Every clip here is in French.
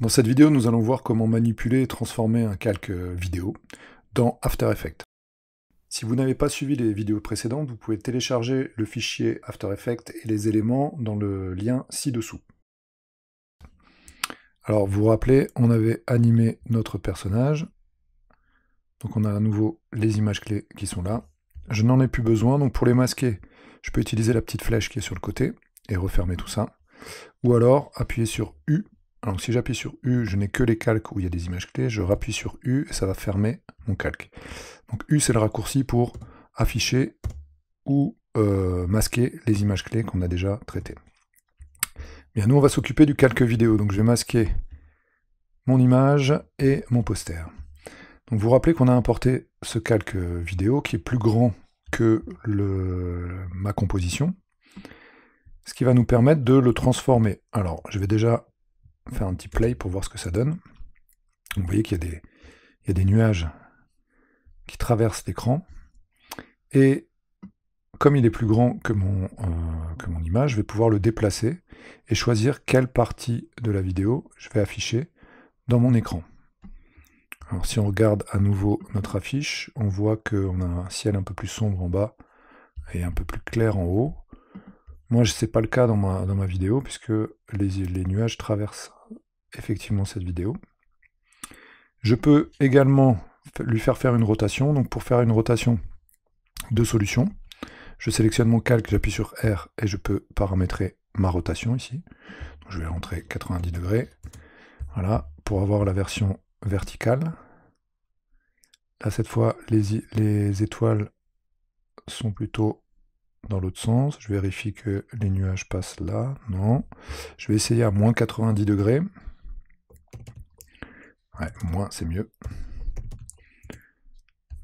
Dans cette vidéo, nous allons voir comment manipuler et transformer un calque vidéo dans After Effects. Si vous n'avez pas suivi les vidéos précédentes, vous pouvez télécharger le fichier After Effects et les éléments dans le lien ci-dessous. Alors, vous vous rappelez, on avait animé notre personnage. Donc on a à nouveau les images clés qui sont là. Je n'en ai plus besoin, donc pour les masquer, je peux utiliser la petite flèche qui est sur le côté et refermer tout ça. Ou alors appuyer sur U. Alors si j'appuie sur U, je n'ai que les calques où il y a des images clés, je rappuie sur U et ça va fermer mon calque. Donc U, c'est le raccourci pour afficher ou masquer les images clés qu'on a déjà traitées. Bien, nous on va s'occuper du calque vidéo, donc je vais masquer mon image et mon poster. Donc vous vous rappelez qu'on a importé ce calque vidéo qui est plus grand que ma composition, ce qui va nous permettre de le transformer. Alors je vais déjà faire un petit play pour voir ce que ça donne. Vous voyez qu'il y a des nuages qui traversent l'écran, et comme il est plus grand que mon image, je vais pouvoir le déplacer et choisir quelle partie de la vidéo je vais afficher dans mon écran. Alors si on regarde à nouveau notre affiche, on voit qu'on a un ciel un peu plus sombre en bas et un peu plus clair en haut. Moi, ce n'est pas le cas dans ma vidéo, puisque les nuages traversent effectivement cette vidéo. Je peux également lui faire une rotation. Donc pour faire une rotation, deux solutions. Je sélectionne mon calque, j'appuie sur R et je peux paramétrer ma rotation ici. Donc je vais rentrer 90 degrés. Voilà, pour avoir la version verticale. Là, cette fois, les étoiles sont plutôt dans l'autre sens. Je vérifie que les nuages passent là. Non. Je vais essayer à moins 90 degrés. Ouais, moins, c'est mieux.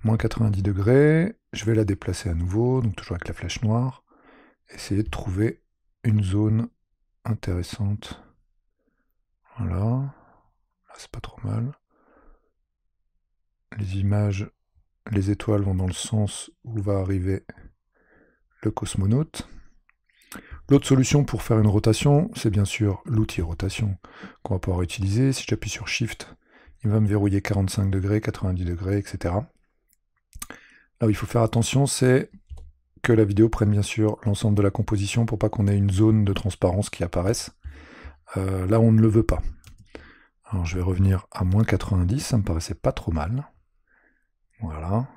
Moins 90 degrés. Je vais la déplacer à nouveau, donc toujours avec la flèche noire. Essayer de trouver une zone intéressante. Voilà. Là, c'est pas trop mal. Les images, les étoiles vont dans le sens où va arriver le cosmonaute. L'autre solution pour faire une rotation, c'est bien sûr l'outil rotation qu'on va pouvoir utiliser. Si j'appuie sur Shift, il va me verrouiller 45 degrés, 90 degrés, etc. Là où il faut faire attention, c'est que la vidéo prenne bien sûr l'ensemble de la composition pour pas qu'on ait une zone de transparence qui apparaisse. Là, on ne le veut pas. Alors, je vais revenir à moins 90, ça me paraissait pas trop mal. Voilà.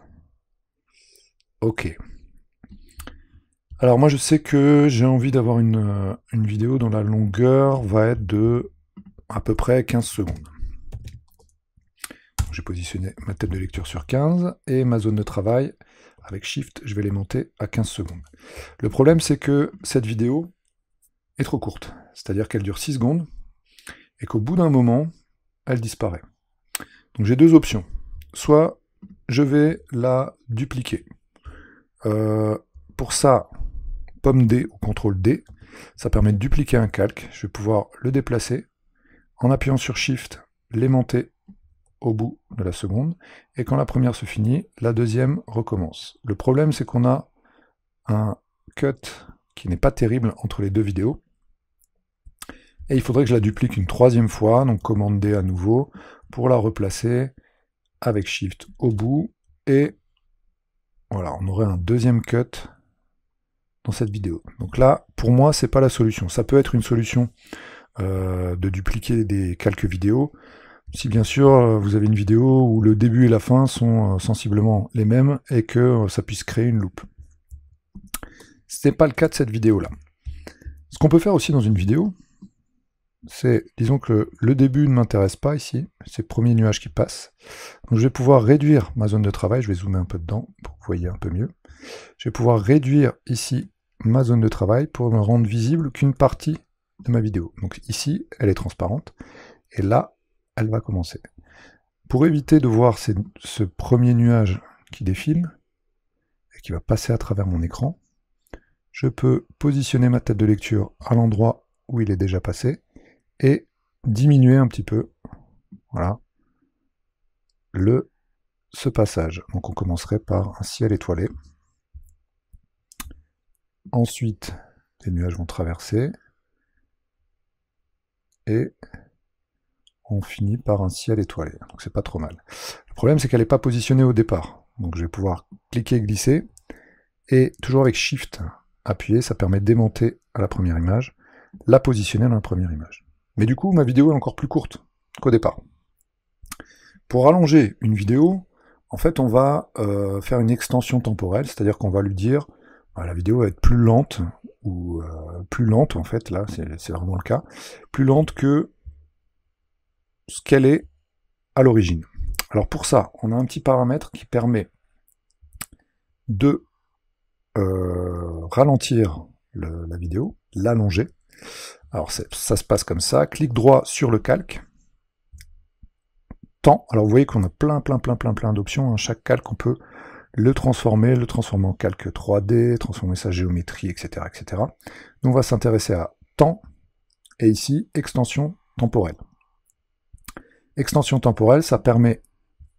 Ok. Alors moi je sais que j'ai envie d'avoir une vidéo dont la longueur va être de à peu près 15 secondes. J'ai positionné ma table de lecture sur 15 et ma zone de travail, avec Shift, je vais les monter à 15 secondes. Le problème c'est que cette vidéo est trop courte, c'est-à-dire qu'elle dure 6 secondes et qu'au bout d'un moment, elle disparaît. Donc j'ai deux options. Soit je vais la dupliquer. Pour ça, pomme D ou CTRL D, ça permet de dupliquer un calque. Je vais pouvoir le déplacer en appuyant sur Shift, l'aimanter au bout de la seconde, et quand la première se finit, la deuxième recommence. Le problème, c'est qu'on a un cut qui n'est pas terrible entre les deux vidéos, et il faudrait que je la duplique une troisième fois, donc commande D à nouveau, pour la replacer avec Shift au bout, et voilà, on aurait un deuxième cut dans cette vidéo. Donc là, pour moi, c'est pas la solution. Ça peut être une solution de dupliquer des calques vidéo, si bien sûr vous avez une vidéo où le début et la fin sont sensiblement les mêmes et que ça puisse créer une loupe. Ce n'est pas le cas de cette vidéo-là. Ce qu'on peut faire aussi dans une vidéo, c'est, disons que le début ne m'intéresse pas ici, c'est le premier nuage qui passe. Donc je vais pouvoir réduire ma zone de travail, je vais zoomer un peu dedans pour que vous voyez un peu mieux. Je vais pouvoir réduire ici ma zone de travail pour me rendre visible qu'une partie de ma vidéo. Donc ici, elle est transparente, et là, elle va commencer. Pour éviter de voir ce premier nuage qui défile, et qui va passer à travers mon écran, je peux positionner ma tête de lecture à l'endroit où il est déjà passé, et diminuer un petit peu, voilà, ce passage. Donc on commencerait par un ciel étoilé. Ensuite, les nuages vont traverser, et on finit par un ciel étoilé. Donc c'est pas trop mal. Le problème, c'est qu'elle n'est pas positionnée au départ. Donc je vais pouvoir cliquer et glisser. Et toujours avec Shift appuyé, ça permet d'aimanter à la première image, la positionner dans la première image. Mais du coup, ma vidéo est encore plus courte qu'au départ. Pour allonger une vidéo, en fait, on va faire une extension temporelle, c'est-à-dire qu'on va lui dire, la vidéo va être plus lente, ou plus lente, en fait, là, c'est vraiment le cas, plus lente que ce qu'elle est à l'origine. Alors pour ça, on a un petit paramètre qui permet de ralentir la vidéo, l'allonger. Alors ça se passe comme ça, clic droit sur le calque, temps, alors vous voyez qu'on a plein d'options, hein. Chaque calque on peut le transformer en calque 3D, transformer sa géométrie, etc. etc. Nous on va s'intéresser à temps, et ici, extension temporelle. Extension temporelle, ça permet,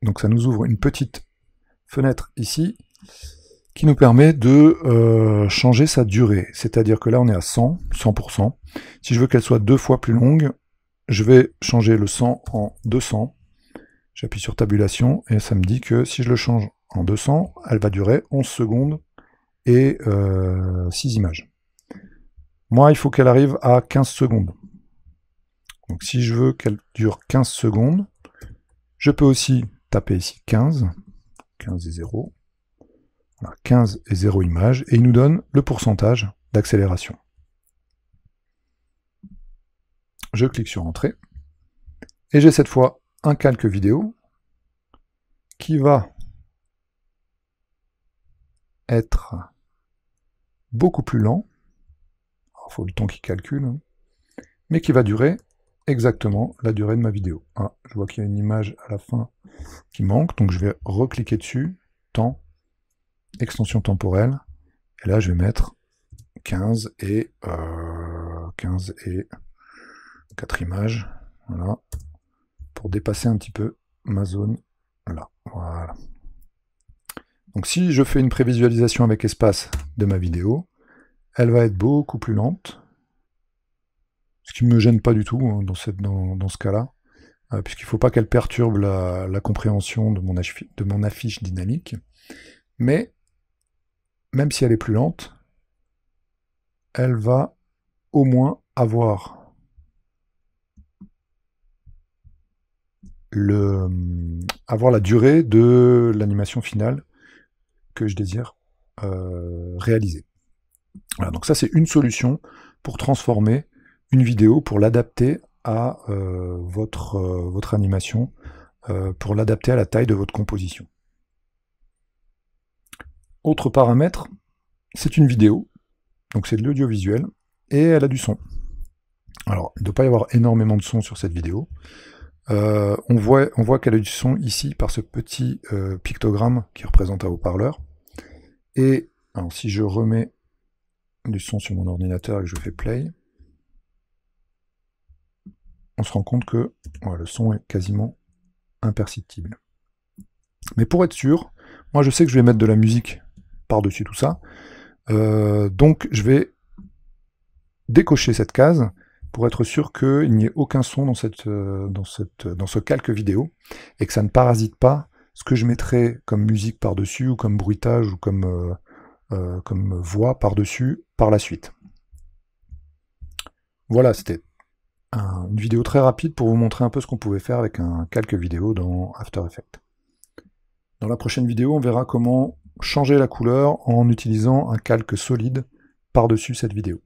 donc ça nous ouvre une petite fenêtre ici, qui nous permet de changer sa durée. C'est-à-dire que là, on est à 100%. Si je veux qu'elle soit 2 fois plus longue, je vais changer le 100 en 200. J'appuie sur tabulation, et ça me dit que si je le change en 200, elle va durer 11 secondes et 6 images. Moi, il faut qu'elle arrive à 15 secondes. Donc si je veux qu'elle dure 15 secondes, je peux aussi taper ici 15 et 0. 15 et 0 images, et il nous donne le pourcentage d'accélération. Je clique sur Entrée, et j'ai cette fois un calque vidéo qui va être beaucoup plus lent, il faut le temps qu'il calcule, hein, mais qui va durer exactement la durée de ma vidéo. Ah, je vois qu'il y a une image à la fin qui manque, donc je vais recliquer dessus, temps, extension temporelle, et là je vais mettre 15 et 4 images, voilà, pour dépasser un petit peu ma zone là, voilà. Donc si je fais une prévisualisation avec espace de ma vidéo, elle va être beaucoup plus lente, ce qui ne me gêne pas du tout, hein, dans ce cas-là, puisqu'il ne faut pas qu'elle perturbe la compréhension de mon affiche dynamique, mais même si elle est plus lente, elle va au moins avoir la durée de l'animation finale que je désire réaliser. Voilà, donc ça c'est une solution pour transformer une vidéo, pour l'adapter à votre animation, pour l'adapter à la taille de votre composition. Autre paramètre, c'est une vidéo, donc c'est de l'audiovisuel, et elle a du son. Alors, il ne doit pas y avoir énormément de son sur cette vidéo. On voit qu'elle a du son ici par ce petit pictogramme qui représente un haut-parleur. Et alors, si je remets du son sur mon ordinateur et que je fais play, on se rend compte que voilà, le son est quasiment imperceptible. Mais pour être sûr, moi je sais que je vais mettre de la musique par-dessus tout ça, donc je vais décocher cette case pour être sûr qu'il n'y ait aucun son dans ce calque vidéo, et que ça ne parasite pas ce que je mettrai comme musique par-dessus, ou comme bruitage, ou comme voix par-dessus par la suite. Voilà, c'était une vidéo très rapide pour vous montrer un peu ce qu'on pouvait faire avec un calque vidéo dans After Effects. Dans la prochaine vidéo, on verra comment changer la couleur en utilisant un calque solide par-dessus cette vidéo.